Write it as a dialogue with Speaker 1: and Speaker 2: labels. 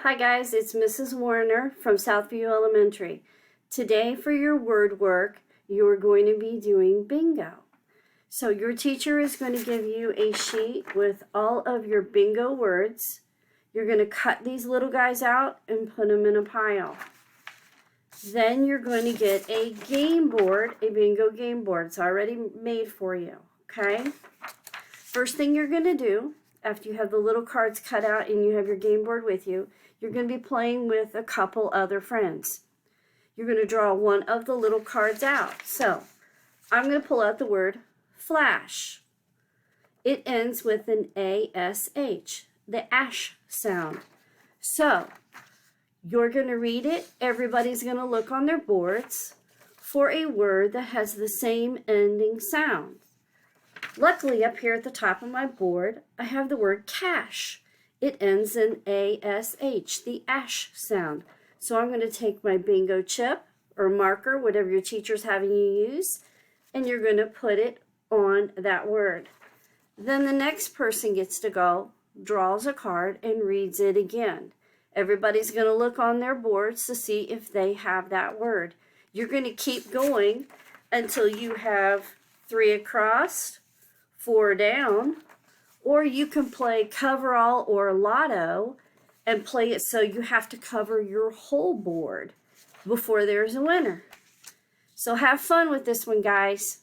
Speaker 1: Hi guys, it's Mrs. Warner from Southview Elementary. Today for your word work, you're going to be doing bingo. So your teacher is going to give you a sheet with all of your bingo words. You're going to cut these little guys out and put them in a pile. Then you're going to get a game board, a bingo game board. It's already made for you, okay? First thing you're going to do, after you have the little cards cut out and you have your game board with you, you're going to be playing with a couple other friends. You're going to draw one of the little cards out. So, I'm going to pull out the word flash. It ends with an A-S-H, the ash sound. So, you're going to read it. Everybody's going to look on their boards for a word that has the same ending sound. Luckily, up here at the top of my board, I have the word cash. It ends in A-S-H, the ash sound. So I'm going to take my bingo chip or marker, whatever your teacher's having you use, and you're going to put it on that word. Then the next person gets to go, draws a card, and reads it again. Everybody's going to look on their boards to see if they have that word. You're going to keep going until you have 3 across, 4 down, or you can play coverall or lotto and play it so you have to cover your whole board before there's a winner. So have fun with this one, guys.